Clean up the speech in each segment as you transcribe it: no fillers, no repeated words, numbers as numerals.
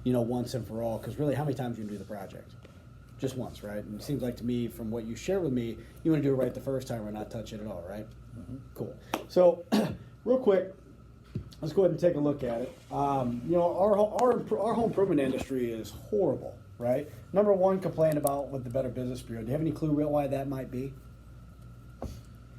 once and for all. Because really, how many times are you going to do the project? Just once, right? And it seems like to me, from what you share with me, you want to do it right the first time or not touch it at all, right? Mm-hmm. Cool. So, real quick, let's go ahead and take a look at it. Our home improvement industry is horrible, right? Number one complaint about with the Better Business Bureau. Do you have any clue why that might be?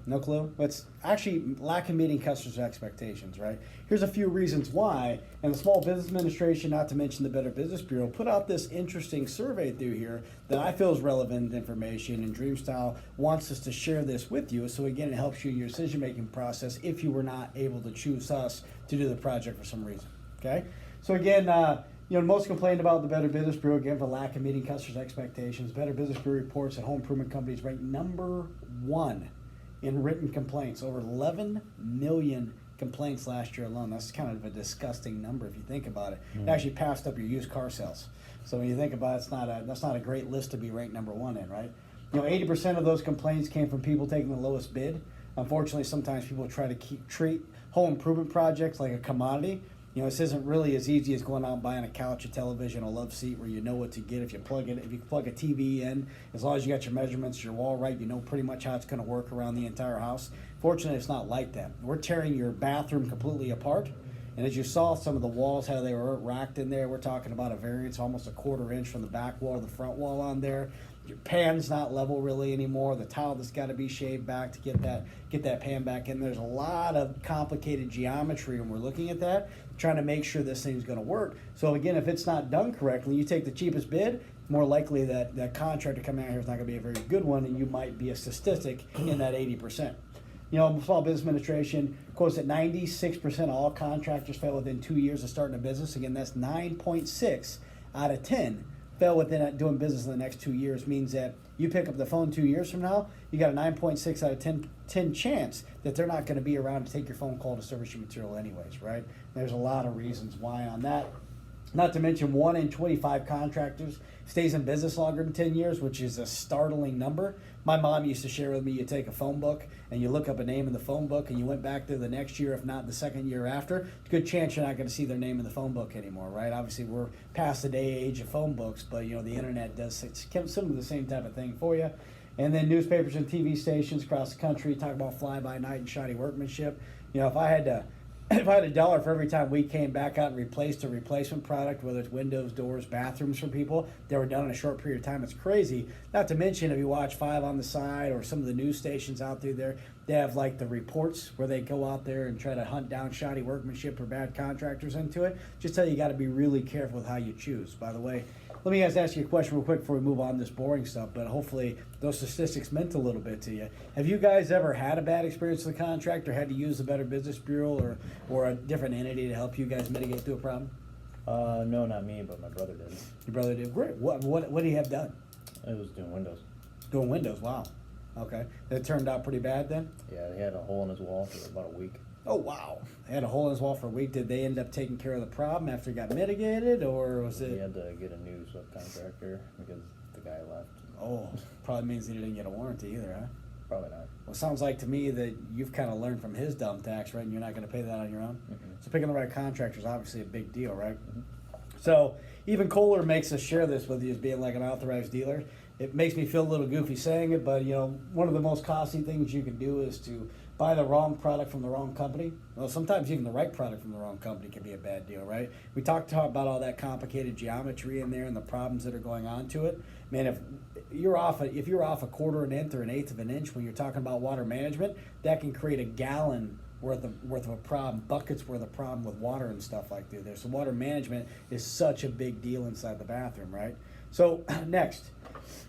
No clue? It's actually lack of meeting customers' expectations, right? Here's a few reasons why. And the Small Business Administration, not to mention the Better Business Bureau, put out this interesting survey through here that I feel is relevant information, and DreamStyle wants us to share this with you. So again, it helps you in your decision-making process if you were not able to choose us to do the project for some reason, okay? So again, most complained about the Better Business Bureau, again, for lack of meeting customers' expectations. Better Business Bureau reports that home improvement companies rank number one in written complaints, over 11 million complaints last year alone. That's kind of a disgusting number if you think about it. It actually passed up your used car sales. So when you think about it, that's not a great list to be ranked number one in, right? 80% of those complaints came from people taking the lowest bid. Unfortunately, sometimes people try to treat home improvement projects like a commodity. This isn't really as easy as going out and buying a couch, a television, a love seat where you know what to get. If you plug a TV in, as long as you got your measurements, your wall right, you know pretty much how it's going to work around the entire house. Fortunately, it's not like that. We're tearing your bathroom completely apart. And as you saw some of the walls, how they were racked in there, we're talking about a variance almost a quarter inch from the back wall to the front wall on there. Your pan's not level really anymore. The tile that's got to be shaved back to get that pan back in. There's a lot of complicated geometry, and we're looking at that, trying to make sure this thing's going to work. So again, if it's not done correctly, you take the cheapest bid, more likely that contractor coming out here is not going to be a very good one, and you might be a statistic in that 80%. Small Business Administration quotes that 96% of all contractors fail within 2 years of starting a business. Again, that's 9.6 out of 10 fail within doing business in the next 2 years. Means that you pick up the phone 2 years from now, you got a 9.6 out of 10 chance that they're not going to be around to take your phone call to service your material anyways, right? There's a lot of reasons why on that. Not to mention 1 in 25 contractors stays in business longer than 10 years, which is a startling number. My mom used to share with me, you take a phone book and you look up a name in the phone book and you went back there the next year, if not the second year after, good chance you're not going to see their name in the phone book anymore, right? Obviously, we're past the day age of phone books, but the internet does some of the same type of thing for you. And then newspapers and TV stations across the country talk about fly-by-night and shoddy workmanship. If I had $1 for every time we came back out and replaced a replacement product, whether it's windows, doors, bathrooms for people, they were done in a short period of time. It's crazy. Not to mention, if you watch Five on the Side or some of the news stations out there, they have like the reports where they go out there and try to hunt down shoddy workmanship or bad contractors into it. Just tell you got to be really careful with how you choose. By the way, let me ask you a question real quick before we move on to this boring stuff, but hopefully those statistics meant a little bit to you. Have you guys ever had a bad experience with a contractor, had to use the Better Business Bureau or a different entity to help you guys mitigate through a problem? No, not me, but my brother did. Your brother did? Great. What did he have done? It was doing windows. Doing windows, wow. Okay. That turned out pretty bad then? Yeah, he had a hole in his wall for about a week. Oh, wow. They had a hole in his wall for a week. Did they end up taking care of the problem after it got mitigated, or was it... He had to get a new subcontractor because the guy left. Oh, probably means he didn't get a warranty either, huh? Probably not. Well, it sounds like to me that you've kind of learned from his dumb tax, right, and you're not going to pay that on your own? Mm-hmm. So picking the right contractor is obviously a big deal, right? Mm-hmm. So even Kohler makes us share this with you as being like an authorized dealer. It makes me feel a little goofy saying it, but one of the most costly things you can do is to buy the wrong product from the wrong company. Well, sometimes even the right product from the wrong company can be a bad deal, right? We talked about all that complicated geometry in there and the problems that are going on to it. Man, if you're off a quarter of an inch or an eighth of an inch when you're talking about water management, that can create a gallon worth of a problem, buckets worth of problem with water and stuff like that. So water management is such a big deal inside the bathroom, right? So next,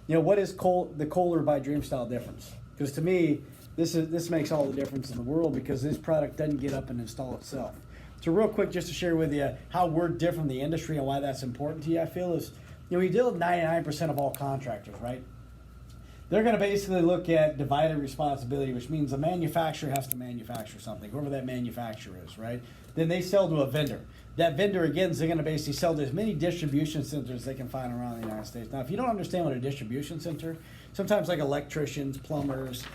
what is the Kohler by DreamStyle difference? Because to me, this makes all the difference in the world because this product doesn't get up and install itself. So real quick, just to share with you how we're different in the industry and why that's important to you, I feel is, we deal with 99% of all contractors, right? They're going to basically look at divided responsibility, which means the manufacturer has to manufacture something, whoever that manufacturer is, right? then they sell to a vendor. That vendor, again, is going to basically sell to as many distribution centers they can find around the United States. Now, if you don't understand what a distribution center, sometimes like electricians, plumbers,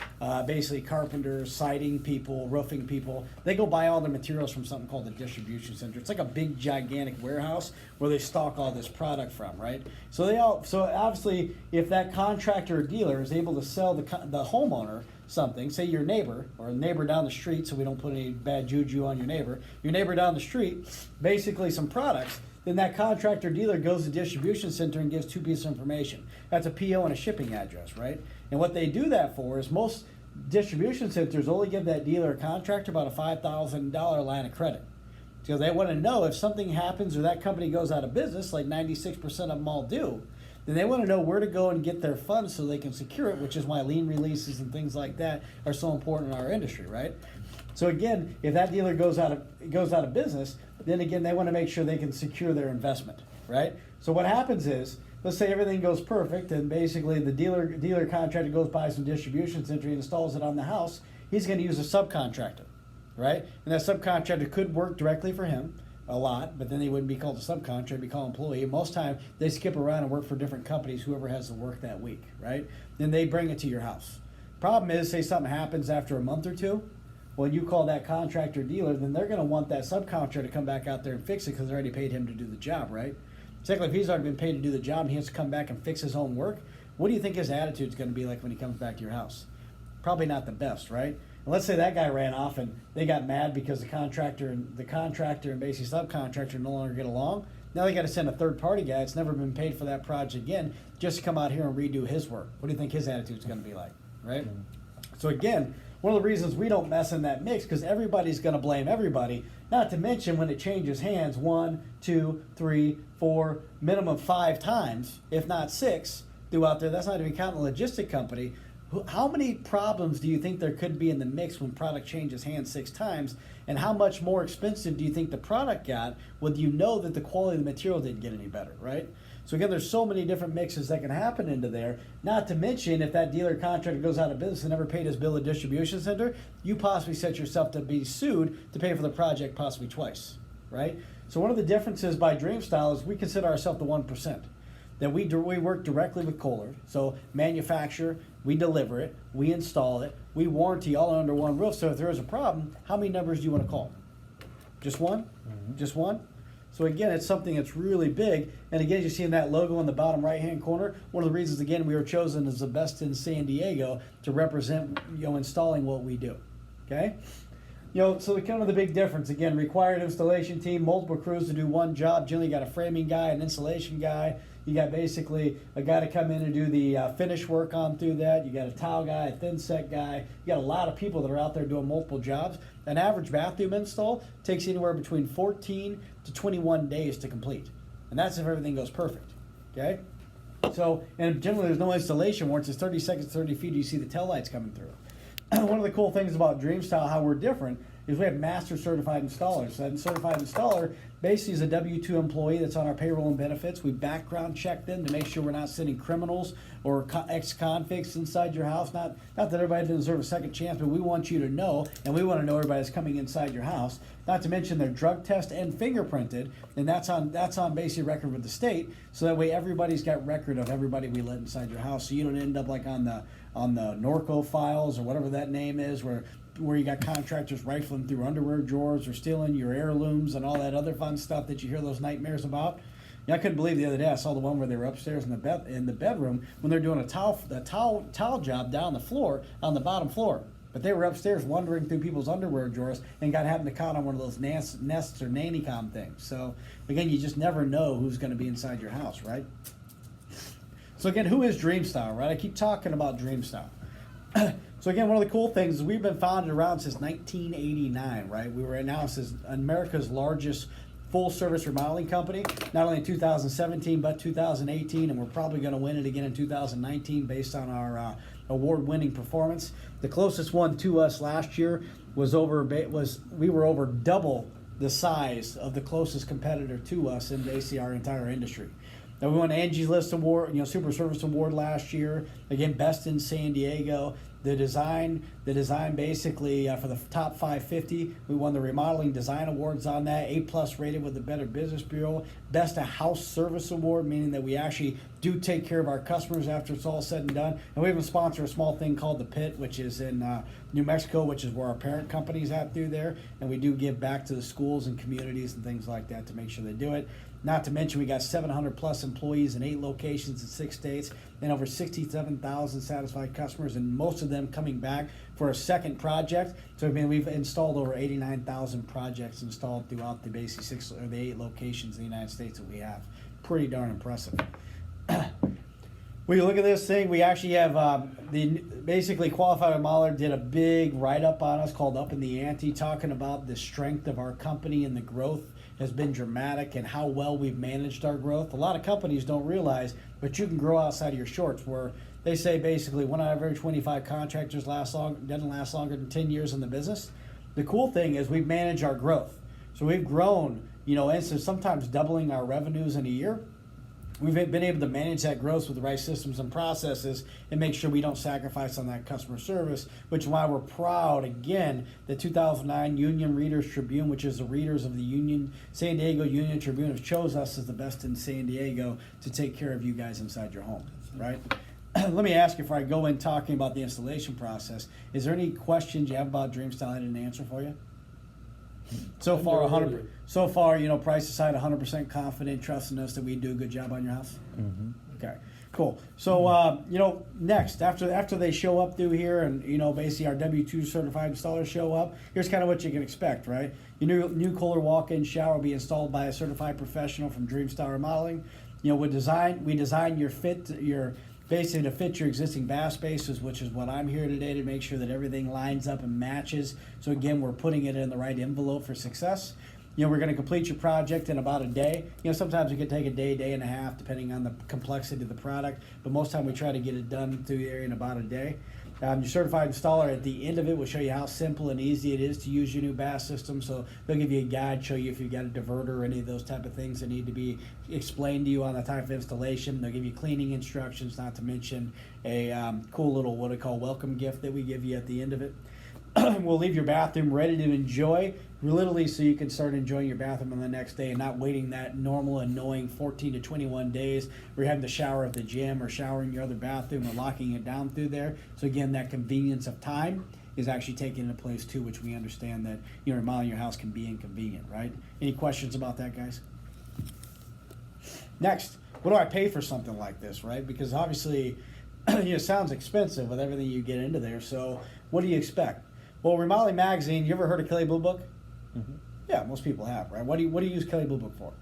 basically carpenters, siding people, roofing people, they go buy all their materials from something called a distribution center. It's like a big, gigantic warehouse where they stock all this product from, right? So obviously, if that contractor or dealer is able to sell the homeowner something, say your neighbor or a neighbor down the street, so we don't put any bad juju on your neighbor down the street, basically some products, then that contractor dealer goes to the distribution center and gives two pieces of information. That's a PO and a shipping address, right? And what they do that for is most distribution centers only give that dealer or contractor about a $5,000 line of credit. Because they want to know if something happens or that company goes out of business, like 96% of them all do, then they want to know where to go and get their funds so they can secure it, which is why lien releases and things like that are so important in our industry, right? So again, if that dealer goes out of business, then again they want to make sure they can secure their investment, right? So what happens is, let's say everything goes perfect, and basically the dealer contractor goes by some distribution center and installs it on the house. He's going to use a subcontractor, right? And that subcontractor could work directly for him a lot, but then they wouldn't be called a subcontractor, they'd be called employee. Most time they skip around and work for different companies, whoever has the work that week, right? Then they bring it to your house. Problem is, say something happens after a month or two, when you call that contractor dealer, then they're going to want that subcontractor to come back out there and fix it because they already paid him to do the job, right? Secondly, if he's already been paid to do the job and he has to come back and fix his own work, what do you think his attitude is going to be like when he comes back to your house? Probably not the best, right? And let's say that guy ran off and they got mad because the contractor and basically subcontractor no longer get along. Now they got to send a third party guy that's never been paid for that project again just to come out here and redo his work. What do you think his attitude is going to be like, right? So again, one of the reasons we don't mess in that mix, because everybody's going to blame everybody, not to mention when it changes hands 1, 2, 3, 4, minimum 5 times, if not 6, throughout there. That's not even counting the logistic company. How many problems do you think there could be in the mix when product changes hands 6 times? And how much more expensive do you think the product got when you know that the quality of the material didn't get any better, right? So again, there's so many different mixes that can happen into there. Not to mention, if that dealer contractor goes out of business and never paid his bill at distribution center, you possibly set yourself to be sued to pay for the project possibly twice, right? So one of the differences by DreamStyle is we consider ourselves the 1%. That we work directly with Kohler. So manufacture, we deliver it, we install it, we warranty all under one roof. So if there is a problem, how many numbers do you want to call? Just one? Mm-hmm. Just one? So again, it's something that's really big. And again, you see in that logo in the bottom right-hand corner, one of the reasons, again, we were chosen as the best in San Diego to represent, installing what we do, okay? So kind of the big difference, again, required installation team, multiple crews to do one job. Generally, you got a framing guy, an installation guy. You got basically a guy to come in and do the finish work on through that. You got a tile guy, a thin set guy. You got a lot of people that are out there doing multiple jobs. An average bathroom install takes anywhere between 14 to 21 days to complete. And that's if everything goes perfect, okay? So, and generally there's no installation once it's 30 seconds, 30 feet, you see the tail lights coming through. One of the cool things about DreamStyle, how we're different, is we have master certified installers. So that certified installer basically is a W-2 employee that's on our payroll and benefits. We background check them to make sure we're not sending criminals or ex-convicts inside your house. Not that everybody deserves a second chance, but we want you to know, and we want to know everybody that's coming inside your house. Not to mention they're drug test and fingerprinted, and that's on basically record with the state. So that way everybody's got record of everybody we let inside your house. So you don't end up like on the Norco files or whatever that name is, where you got contractors rifling through underwear drawers or stealing your heirlooms and all that other fun stuff that you hear those nightmares about. I couldn't believe the other day I saw the one where they were upstairs in the bedroom when they're doing a towel job down the floor, on the bottom floor. But they were upstairs wandering through people's underwear drawers and happened to caught on one of those nests or nanny-com things. So again, you just never know who's going to be inside your house, right? So again, who is DreamStyle, right? I keep talking about DreamStyle. So again, one of the cool things is we've been founded around since 1989, right? We were announced as America's largest full-service remodeling company, not only in 2017, but 2018, and we're probably going to win it again in 2019 based on our award-winning performance. The closest one to us last year we were over double the size of the closest competitor to us in basically our entire industry. Now we won Angie's List Award, Super Service Award last year. Again, best in San Diego. The design basically for the top 550, we won the Remodeling Design Awards on that, A+ rated with the Better Business Bureau, Best of House Service Award, meaning that we actually do take care of our customers after it's all said and done. And we even sponsor a small thing called The Pit, which is in New Mexico, which is where our parent company's at through there. And we do give back to the schools and communities and things like that to make sure they do it. Not to mention we got 700 plus employees in 8 locations in 6 states and over 67,000 satisfied customers, and most of them coming back for a second project. So I mean, we've installed over 89,000 projects installed throughout the basic 6 or the 8 locations in the United States that we have. Pretty darn impressive. When you look at this thing, we actually have basically Qualified Remodeler did a big write-up on us called Up in the Ante, talking about the strength of our company and the growth has been dramatic and how well we've managed our growth. A lot of companies don't realize, but you can grow outside of your shorts, where they say basically 1 out of every 25 contractors doesn't last longer than 10 years in the business. The cool thing is we've managed our growth. So we've grown, and so sometimes doubling our revenues in a year. We've been able to manage that growth with the right systems and processes and make sure we don't sacrifice on that customer service, which is why we're proud, again, the 2009 Union Readers Tribune, which is the readers of the San Diego Union Tribune, have chose us as the best in San Diego to take care of you guys inside your home, right? Let me ask you, before I go in talking about the installation process, is there any questions you have about DreamStyle I didn't answer for you? So far, 100. So far, price aside, 100% confident, trusting us that we do a good job on your house. Mm-hmm. Okay, cool. So, next after they show up through here, and basically our W2 certified installers show up, here's kind of what you can expect, right? Your new Kohler walk-in shower will be installed by a certified professional from DreamStyle Remodeling. We design your basically to fit your existing bath spaces, which is what I'm here today to make sure that everything lines up and matches. So again, we're putting it in the right envelope for success. We're going to complete your project in about a day. Sometimes it could take a day, day and a half, depending on the complexity of the product. But most time we try to get it done through the area in about a day. Your certified installer at the end of it will show you how simple and easy it is to use your new bath system. So they'll give you a guide, show you if you've got a diverter or any of those type of things that need to be explained to you on the type of installation. They'll give you cleaning instructions, not to mention a cool little what I call welcome gift that we give you at the end of it. We'll leave your bathroom ready to enjoy, literally, so you can start enjoying your bathroom on the next day and not waiting that normal annoying 14 to 21 days where you're having to shower at the gym or shower in your other bathroom or locking it down through there. So again, that convenience of time is actually taken into place too, which we understand that remodeling your house can be inconvenient, right? Any questions about that, guys? Next, what do I pay for something like this, right? Because obviously, it sounds expensive with everything you get into there. So what do you expect? Well, Remodeling Magazine, you ever heard of Kelley Blue Book? Mm-hmm. Yeah, most people have, right? What do you use Kelley Blue Book for?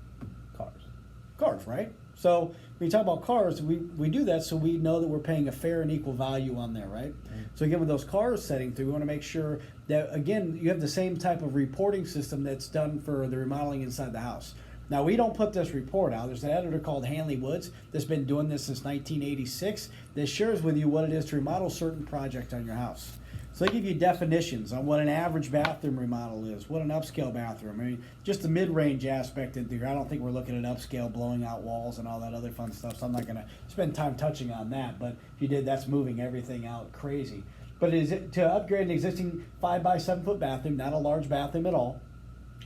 Cars, right? So when you talk about cars, we do that so we know that we're paying a fair and equal value on there, right? Mm-hmm. So again, with those cars setting through, we want to make sure that, again, you have the same type of reporting system that's done for the remodeling inside the house. Now, we don't put this report out. There's an editor called Hanley Woods that's been doing this since 1986 that shares with you what it is to remodel a certain project on your house. So they give you definitions on what an average bathroom remodel is, what an upscale bathroom. I mean, just the mid-range aspect in here. I don't think we're looking at upscale, blowing out walls and all that other fun stuff, so I'm not going to spend time touching on that. But if you did, that's moving everything out crazy. But is it to upgrade an existing 5 by 7 foot bathroom, not a large bathroom at all,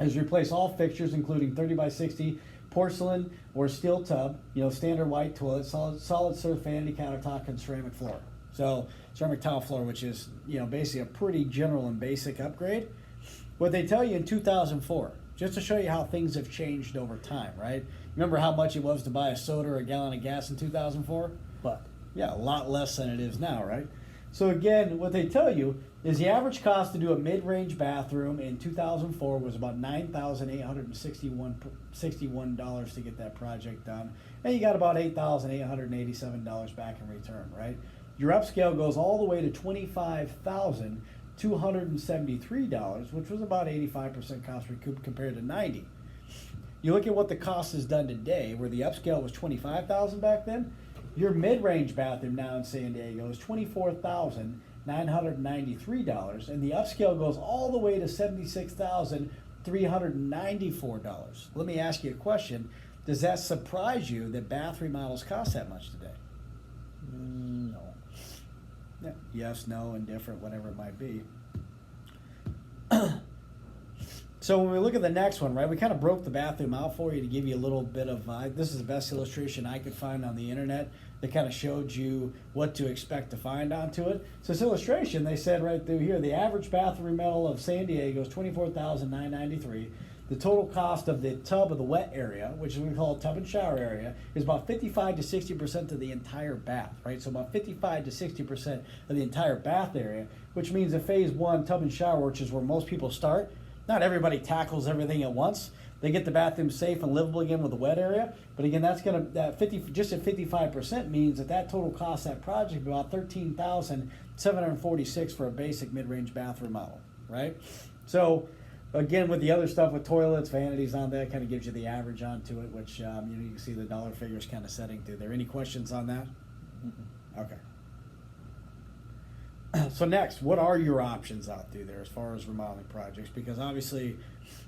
is replace all fixtures, including 30 by 60 porcelain or steel tub, standard white toilet, solid surf vanity countertop, and ceramic floor. So ceramic tile floor, which is basically a pretty general and basic upgrade. What they tell you in 2004, just to show you how things have changed over time, right? Remember how much it was to buy a soda or a gallon of gas in 2004? But yeah, a lot less than it is now, right? So again, what they tell you is the average cost to do a mid-range bathroom in 2004 was about $9,861 to get that project done, and you got about $8,887 back in return, right? Your upscale goes all the way to $25,273, which was about 85% cost recoup compared to 90. You look at what the cost has done today, where the upscale was $25,000 back then. Your mid-range bathroom now in San Diego is $24,993, and the upscale goes all the way to $76,394. Let me ask you a question. Does that surprise you that bath remodels cost that much today? No. Yeah. Yes, no, indifferent, whatever it might be. So when we look at the next one, right, we kind of broke the bathroom out for you to give you a little bit of, this is the best illustration I could find on the internet that kind of showed you what to expect to find onto it. So this illustration, they said right through here, the average bathroom remodel of San Diego is $24,993. The total cost of the tub of the wet area, which we call tub and shower area, is about 55 to 60% of the entire bath, right? So about 55 to 60% of the entire bath area, which means that phase one, tub and shower, which is where most people start, not everybody tackles everything at once. They get the bathroom safe and livable again with the wet area, but again, that's gonna just at 55% means that total cost that project about $13,746 for a basic mid-range bathroom model, right? So again, with the other stuff with toilets, vanities on that, kind of gives you the average onto it, which you can see the dollar figures kind of setting through there. Any questions on that? Mm-hmm. Okay. So next, what are your options out there as far as remodeling projects? Because obviously,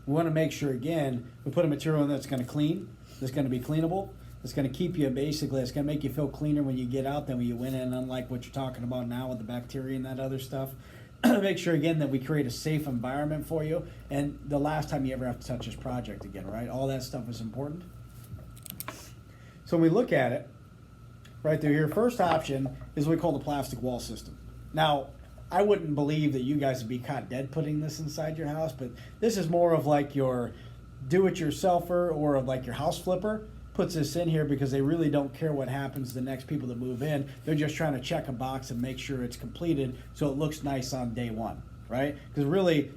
we want to make sure, again, we put a material in that's going to clean, that's going to be cleanable, that's going to keep you basically, it's going to make you feel cleaner when you get out than when you went in, unlike what you're talking about now with the bacteria and that other stuff. Make sure, again, that we create a safe environment for you, and the last time you ever have to touch this project again, right? All that stuff is important. So when we look at it, right through here, first option is what we call the plastic wall system. Now, I wouldn't believe that you guys would be caught dead putting this inside your house, but this is more of like your do-it-yourselfer or of like your house flipper puts this in here because they really don't care what happens to the next people that move in. They're just trying to check a box and make sure it's completed so it looks nice on day one, right? Because really,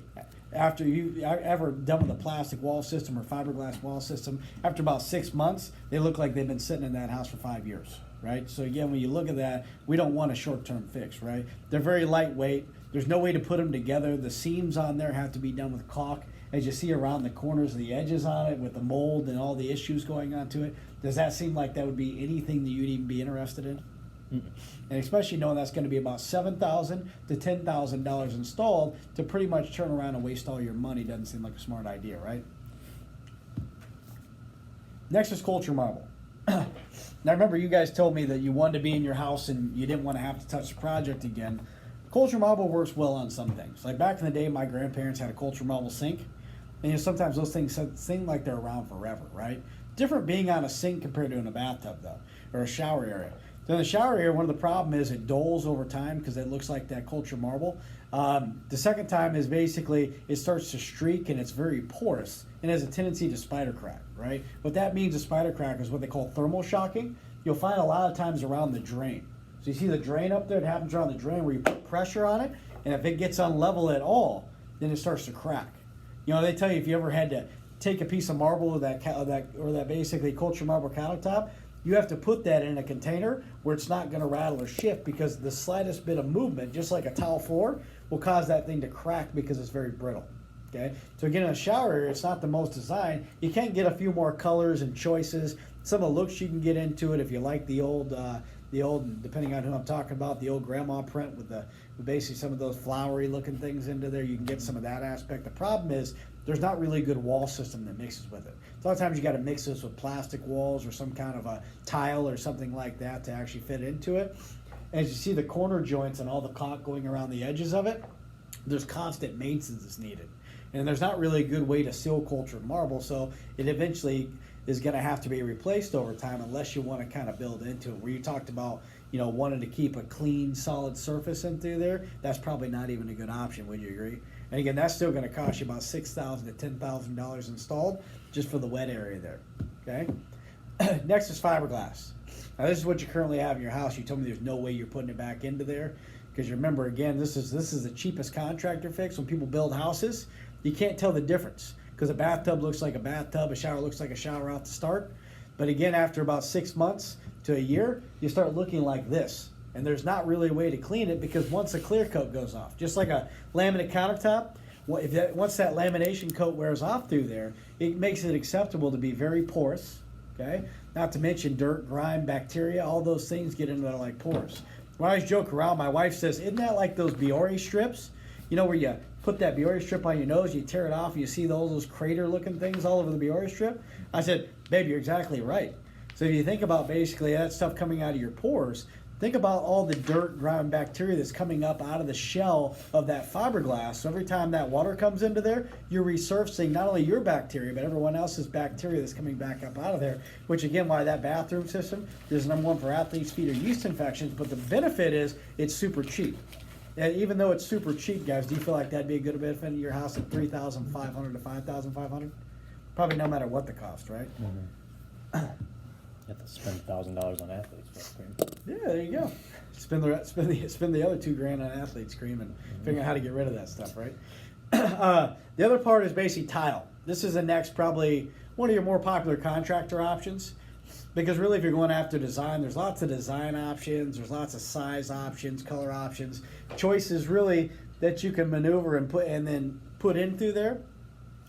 after you ever done with a plastic wall system or fiberglass wall system, after about 6 months, they look like they've been sitting in that house for 5 years. Right? So again, when you look at that, we don't want a short-term fix, right? They're very lightweight. There's no way to put them together. The seams on there have to be done with caulk. As you see around the corners, the edges on it with the mold and all the issues going on to it, does that seem like that would be anything that you'd even be interested in? Mm-hmm. And especially knowing that's going to be about $7,000 to $10,000 installed to pretty much turn around and waste all your money doesn't seem like a smart idea, right? Next is culture marble. Now remember, you guys told me that you wanted to be in your house and you didn't want to have to touch the project again. Culture marble works well on some things. Like back in the day, my grandparents had a culture marble sink. And sometimes those things seem like they're around forever, right? Different being on a sink compared to in a bathtub, though, or a shower area. So in the shower area, one of the problem is it dulls over time because it looks like that culture marble. The second time is basically it starts to streak and it's very porous and has a tendency to spider crack, right? What that means, a spider crack, is what they call thermal shocking. You'll find a lot of times around the drain. So you see the drain up there, it happens around the drain where you put pressure on it, and if it gets unlevel at all, then it starts to crack. You know, they tell you if you ever had to take a piece of marble or that basically culture marble countertop, you have to put that in a container where it's not going to rattle or shift because the slightest bit of movement, just like a tile floor, will cause that thing to crack because it's very brittle. Okay, so again, in a shower area, it's not the most designed. You can get a few more colors and choices. Some of the looks you can get into it if you like the old, depending on who I'm talking about, the old grandma print with basically some of those flowery looking things into there. You can get some of that aspect. The problem is there's not really a good wall system that mixes with it. So a lot of times you got to mix this with plastic walls or some kind of a tile or something like that to actually fit into it. As you see the corner joints and all the caulk going around the edges of it, there's constant maintenance that's needed. And there's not really a good way to seal cultured marble, so it eventually is going to have to be replaced over time unless you want to kind of build into it. Where you talked about, wanting to keep a clean, solid surface in through there, that's probably not even a good option. Would you agree? And again, that's still going to cost you about $6,000 to $10,000 installed just for the wet area there. Okay. Next is fiberglass. Now this is what you currently have in your house. You told me there's no way you're putting it back into there because you remember, again, this is the cheapest contractor fix. When people build houses, you can't tell the difference because a bathtub looks like a bathtub, a shower looks like a shower out to start. But again, after about 6 months to a year, you start looking like this. And there's not really a way to clean it because once the clear coat goes off, just like a laminate countertop, once that lamination coat wears off through there, it makes it acceptable to be very porous, okay? Not to mention dirt, grime, bacteria, all those things get into that like porous. When I always joke around, my wife says, isn't that like those Biore strips? You know where you put that Biore strip on your nose, you tear it off, and you see those crater-looking things all over the Biore strip? I said, babe, you're exactly right. So if you think about basically that stuff coming out of your pores, think about all the dirt, grime, bacteria that's coming up out of the shell of that fiberglass. So every time that water comes into there, you're resurfacing not only your bacteria, but everyone else's bacteria that's coming back up out of there, which again, why that bathroom system is number one for athlete's feet or yeast infections. But the benefit is it's super cheap. And even though it's super cheap, guys, do you feel like that'd be a good benefit in your house at $3,500 to $5,500? Probably no matter what the cost, right? You have to spend $1,000 on athlete's foot cream. Yeah, there you go. Spend the other $2,000 on athlete's cream and figure out how to get rid of that stuff, right? The other part is basically tile. This is the next probably one of your more popular contractor options, because really if you're going after design, there's lots of design options, there's lots of size options, color options, choices really that you can maneuver and then put in through there.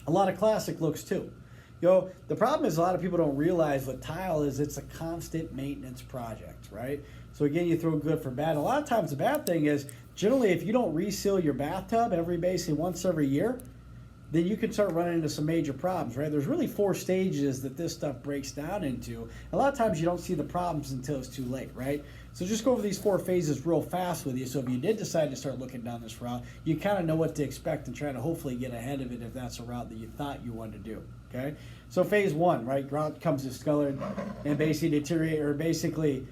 A lot of classic looks too. You know, the problem is a lot of people don't realize what tile is. It's a constant maintenance project, right? So again, you throw good for bad. A lot of times the bad thing is generally if you don't reseal your bathtub basically once every year, then you can start running into some major problems, right? There's really 4 stages that this stuff breaks down into. A lot of times you don't see the problems until it's too late, right? So just go over these 4 phases real fast with you. So if you did decide to start looking down this route, you kind of know what to expect and try to hopefully get ahead of it if that's a route that you thought you wanted to do, okay? So phase 1, right? Grout comes discolored and basically deteriorate, or basically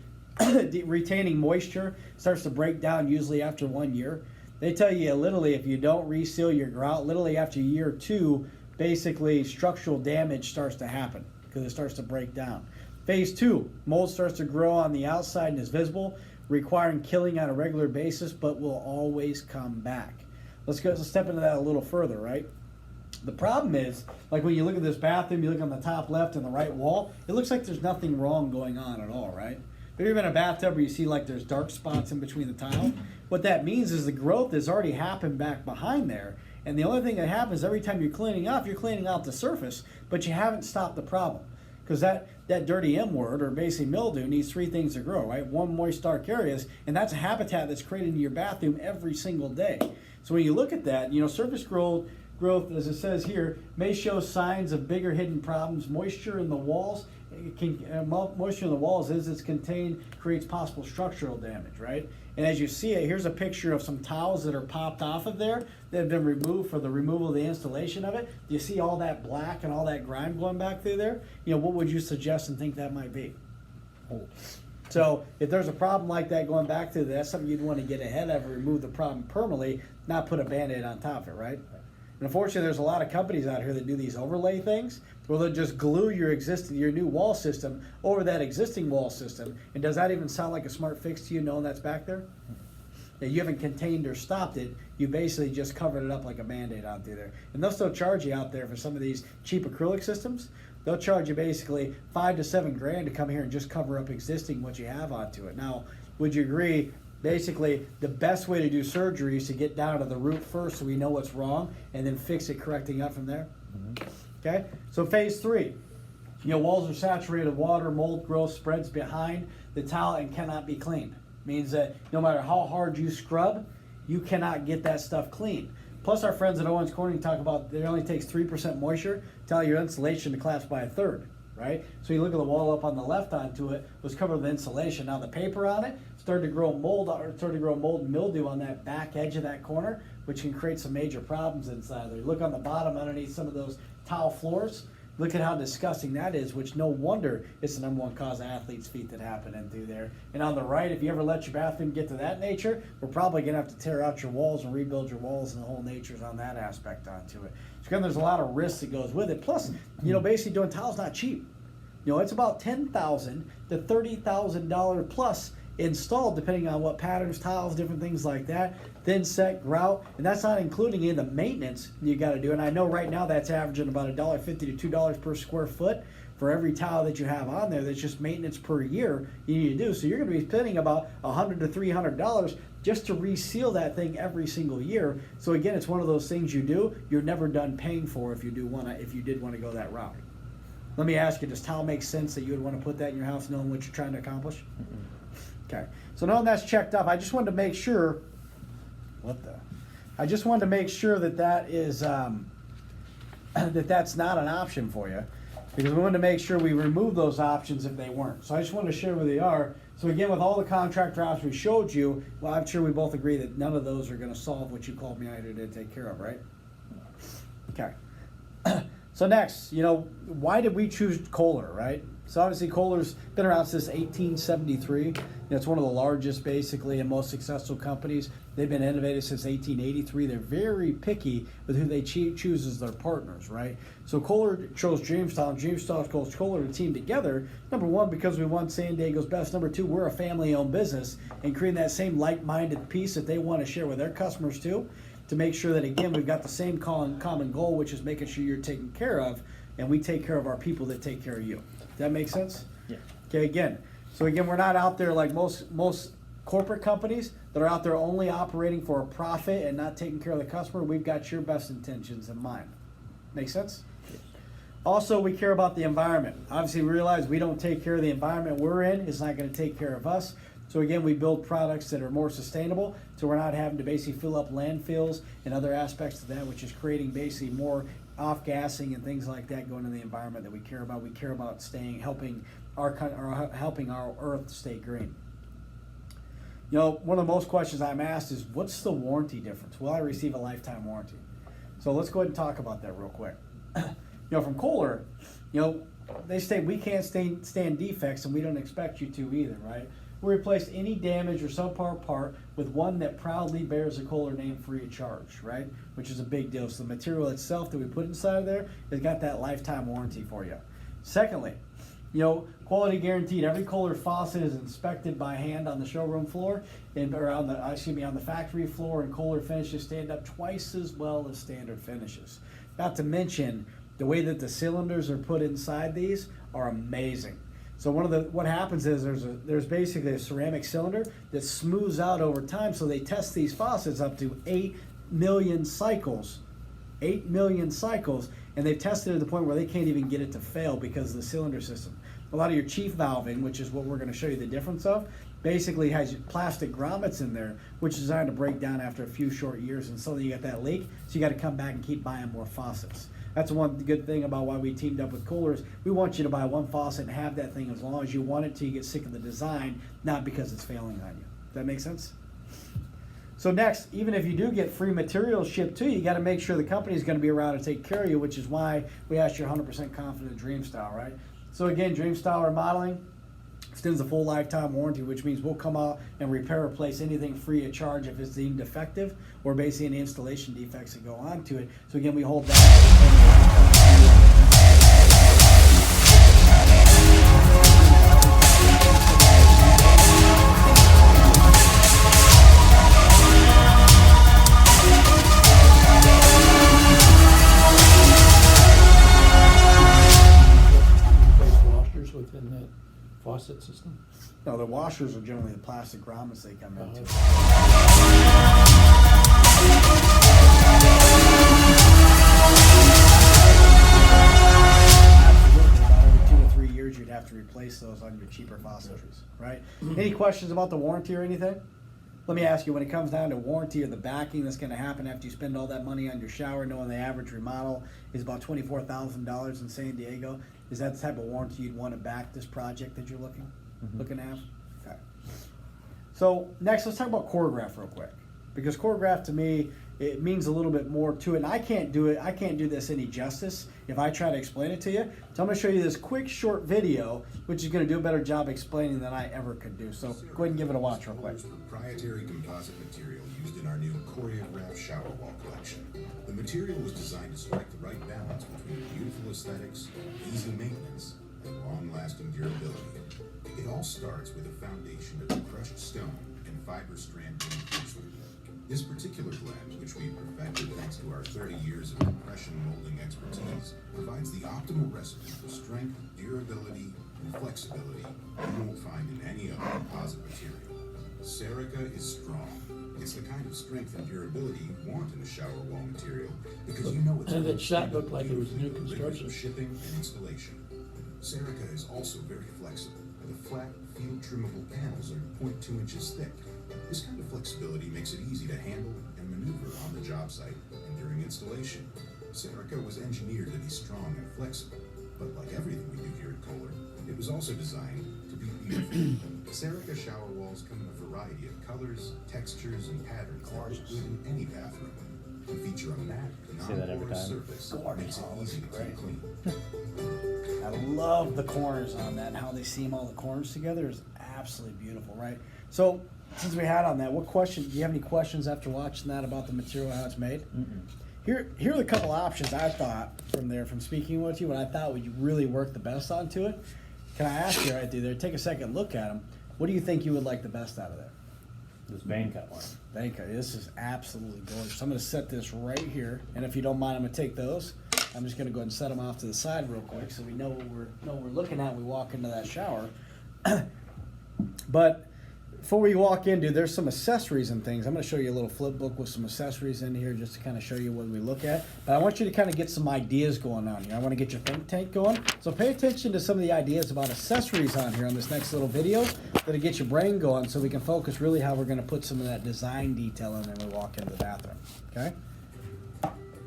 retaining moisture starts to break down usually after 1 year. They tell you literally if you don't reseal your grout, literally after year 2, basically structural damage starts to happen because it starts to break down. Phase 2, mold starts to grow on the outside and is visible, requiring killing on a regular basis, but will always come back. Let's step into that a little further, right? The problem is, like when you look at this bathroom, you look on the top left and the right wall, it looks like there's nothing wrong going on at all, right? Have you ever been in a bathtub where you see like there's dark spots in between the tile? What that means is the growth has already happened back behind there. And the only thing that happens every time you're cleaning out the surface, but you haven't stopped the problem. Because that dirty M word, or basically mildew, needs 3 things to grow, right? 1, moist, dark areas, and that's a habitat that's created in your bathroom every single day. So when you look at that, surface growth, as it says here, may show signs of bigger hidden problems. Moisture in the walls, moisture in the walls as it's contained creates possible structural damage, right? And as you see it, here's a picture of some tiles that are popped off of there that have been removed for the removal of the installation of it. Do you see all that black and all that grime going back through there? What would you suggest and think that might be? So if there's a problem like that going back through there, that's something you'd want to get ahead of and remove the problem permanently, not put a Band-Aid on top of it, right? And unfortunately, there's a lot of companies out here that do these overlay things where they'll just glue your new wall system over that existing wall system. And does that even sound like a smart fix to you, knowing that's back there? That you haven't contained or stopped it, you basically just covered it up like a Band-Aid out through there. And they'll still charge you out there for some of these cheap acrylic systems. They'll charge you basically $5 to $7 grand to come here and just cover up existing what you have onto it. Now, would you agree? Basically, the best way to do surgery is to get down to the root first so we know what's wrong and then fix it, correcting up from there. Okay? So phase 3, walls are saturated with water, mold growth spreads behind the tile and cannot be cleaned. Means that no matter how hard you scrub, you cannot get that stuff clean. Plus our friends at Owens Corning talk about it only takes 3% moisture to allow your insulation to collapse by 1/3. Right? So you look at the wall up on the left onto it, was covered with insulation. Now the paper on it started to grow mold and mildew on that back edge of that corner, which can create some major problems inside there. Look on the bottom underneath some of those tile floors. Look at how disgusting that is, which no wonder it's the #1 cause of athlete's feet that happen in through there. And on the right, if you ever let your bathroom get to that nature, we're probably going to have to tear out your walls and rebuild your walls, and the whole nature's on that aspect onto it. So again, there's a lot of risk that goes with it. Plus, basically doing tile's not cheap. It's about $10,000 to $30,000 plus installed, depending on what patterns, tiles, different things like that. Thin set, grout, and that's not including any of the maintenance you got to do. And I know right now that's averaging about $1.50 to $2 per square foot for every tile that you have on there. That's just maintenance per year you need to do. So you're going to be spending about $100 to $300 just to reseal that thing every single year. So again, it's one of those things you're never done paying for if you did want to go that route. Let me ask you, does tile make sense that you would want to put that in your house knowing what you're trying to accomplish? Okay. So knowing that's checked off, I just wanted to make sure, that is, that's not an option for you, because we wanted to make sure we remove those options if they weren't. So I just wanted to share where they are So again, with all the contract drafts we showed you, well, I'm sure we both agree that none of those are going to solve what you called me out here to take care of, right? Okay. So next, why did we choose Kohler, right? So obviously Kohler's been around since 1873. It's one of the largest, basically, and most successful companies. They've been innovative since 1883. They're very picky with who they choose as their partners, right? So Kohler chose Jamestown. Jamestown chose Kohler to team together. Number one, because we want San Diego's best. Number two, we're a family-owned business, and creating that same like-minded piece that they want to share with their customers too, to make sure that, again, we've got the same common goal, which is making sure you're taken care of, and we take care of our people that take care of you. Does that make sense? Yeah. Okay, again, we're not out there like most corporate companies that are out there only operating for a profit and not taking care of the customer. We've got your best intentions in mind. Make sense? Yes. Also, we care about the environment. Obviously, we realize we don't take care of the environment we're in. It's not going to take care of us. So again, we build products that are more sustainable, so we're not having to basically fill up landfills and other aspects of that, which is creating basically more off-gassing and things like that going into the environment that we care about. We care about helping our Earth stay green. One of the most questions I'm asked is, what's the warranty difference? Will I receive a lifetime warranty? So let's go ahead and talk about that real quick. From Kohler, they state we can't stand defects, and we don't expect you to either, right? We replace any damaged or subpar part with one that proudly bears the Kohler name free of charge, right? Which is a big deal. So the material itself that we put inside of there has got that lifetime warranty for you. Secondly, quality guaranteed. Every Kohler faucet is inspected by hand on the showroom floor or on the factory floor, and Kohler finishes stand up twice as well as standard finishes. Not to mention the way that the cylinders are put inside these are amazing. So what happens is there's basically a ceramic cylinder that smooths out over time. So they test these faucets up to 8 million cycles. 8 million cycles, and they've tested it to the point where they can't even get it to fail because of the cylinder system. A lot of your chief valving, which is what we're going to show you the difference of, basically has plastic grommets in there, which is designed to break down after a few short years, and so you got that leak, so you got to come back and keep buying more faucets. That's one good thing about why we teamed up with Kohler is we want you to buy one faucet and have that thing as long as you want it till you get sick of the design, not because it's failing on you. Does that make sense? So next, even if you do get free materials shipped to you, you got to make sure the company is going to be around to take care of you, which is why we asked you 100% confident Dream Style, right? So again, Dream Style Remodeling extends a full lifetime warranty, which means we'll come out and repair or replace anything free of charge if it's deemed defective or basically any installation defects that go on to it. So again, we hold that. Within that faucet system? No, the washers are generally the plastic grommets they come into. Absolutely. About every 2 to 3 years, you'd have to replace those on your cheaper faucets, right? Any questions about the warranty or anything? Let me ask you, when it comes down to warranty or the backing that's going to happen after you spend all that money on your shower, knowing the average remodel is about $24,000 in San Diego, is that the type of warranty you'd want to back this project that you're looking to have? Okay. So next, let's talk about Choreograph real quick, because Choreograph to me, it means a little bit more to it, and I can't do this any justice if I try to explain it to you. So I'm going to show you this quick short video, which is going to do a better job explaining than I ever could do. So go ahead and give it a watch real quick. Proprietary composite material used in our new Choreograph shower wall collection. The material was designed to strike the right balance between beautiful aesthetics, easy maintenance, and long-lasting durability. It all starts with a foundation of crushed stone and fiber strand reinforcement. This particular blend, which we perfected thanks to our 30 years of compression molding expertise, provides the optimal recipe for strength, durability, and flexibility you won't find in any other composite material. Serica is strong. It's the kind of strength and durability you want in a shower wall material because you know it's And that shot looked like it was new rigorous construction. shipping and installation. Serica is also very flexible. The flat, field trimmable panels are 0.2 inches thick. This kind of flexibility makes it easy to handle and maneuver on the job site and during installation. Serica was engineered to be strong and flexible, but like everything we do here at Kohler, it was also designed to be beautiful. Serica shower walls come in a variety of colors, textures, and patterns that look good in any bathroom. And feature a matte, Say that every non-porous time. surface that makes it easy to keep clean. I love the corners on that and how they seam all the corners together is absolutely beautiful, right? So, since we had on that, what question, do you have any questions after watching that about the material, how it's made? Here are the couple options I thought from speaking with you, what I thought would really work the best onto it. Can I ask you right through there, take a second look at them. What do you think you would like the best out of that? This vein cut one. Thank you. This is absolutely gorgeous. I'm going to set this right here, and if you don't mind, I'm going to take those. I'm just going to go ahead and set them off to the side real quick, so we know what we're looking at when we walk into that shower. But before we walk in, dude, there's some accessories and things. I'm going to show you a little flip book with some accessories in here, just to kind of show you what we look at. But I want you to kind of get some ideas going on here. I want to get your think tank going. So pay attention to some of the ideas about accessories on here on this next little video that'll get your brain going, so we can focus really how we're going to put some of that design detail in there when we walk into the bathroom. Okay?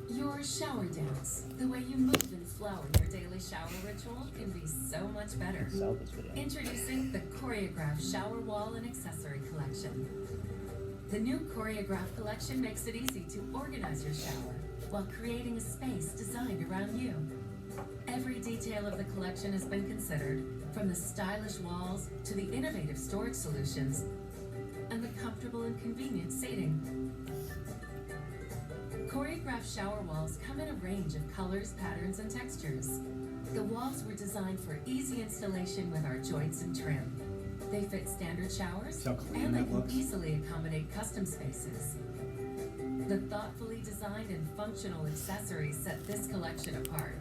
Your shower dance, the way you move and flow in your daily shower ritual, can be so much better. Sell this video. Introducing the Choreograph Shower Wall and Accessory Collection. The new Choreograph collection makes it easy to organize your shower while creating a space designed around you. Every detail of the collection has been considered, from the stylish walls to the innovative storage solutions and the comfortable and convenient seating. Choreograph shower walls come in a range of colors, patterns, and textures. The walls were designed for easy installation with our joints and trim. They fit standard showers, See how clean and they that can looks? easily accommodate custom spaces. The thoughtfully designed and functional accessories set this collection apart.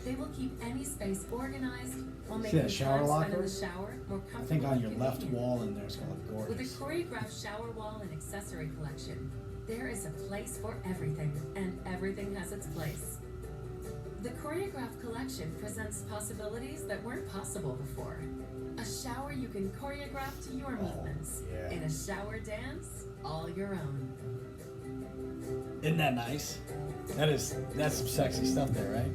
They will keep any space organized while See making that shower time spent in locker? the shower more comfortable. I think on your and left convenient. wall in there is going to look With a gorgeous. Choreograph shower wall and accessory collection, there is a place for everything, and everything has its place. The Choreograph collection presents possibilities that weren't possible before. A shower you can choreograph to your movements. yeah. In a shower dance, all your own. Isn't that nice? That's some sexy stuff there, right?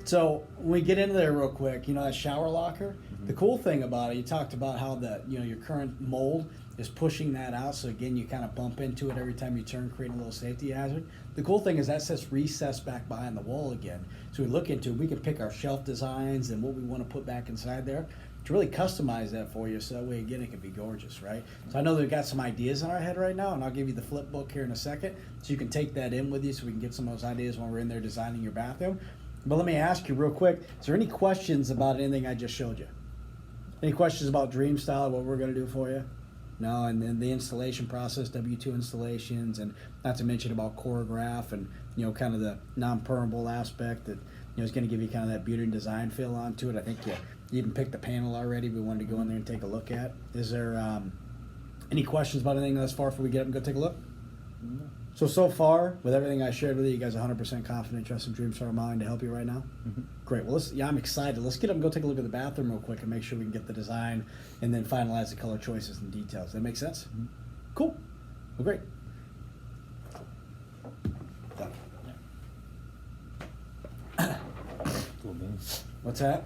So when we get into there real quick, you know that shower locker. The cool thing about it, you talked about how your current mold is pushing that out. So again, you kind of bump into it every time you turn, creating a little safety hazard. The cool thing is that sits recessed back behind the wall again. So we look into it, we can pick our shelf designs and what we want to put back inside there to really customize that for you. So that way, again, it can be gorgeous, right? So I know that we've got some ideas in our head right now, and I'll give you the flip book here in a second, so you can take that in with you, so we can get some of those ideas when we're in there designing your bathroom. But let me ask you real quick, is there any questions about anything I just showed you? Any questions about Dream Style, what we're going to do for you? No, and then the installation process, W2 installations, and not to mention about Choreograph and, kind of the non-permeable aspect that, is going to give you kind of that beauty and design feel onto it. I think you even picked the panel already we wanted to go in there and take a look at. Is there any questions about anything thus far before we get up and go take a look? No. So far, with everything I shared with you, you guys are 100% confident, trusting Dream Star Mind to help you right now? Mhm. Great. Well, I'm excited. Let's get up and go take a look at the bathroom real quick and make sure we can get the design and then finalize the color choices and details. Does that make sense? Mhm. Cool. Well, great. Done. Cool beans. What's that?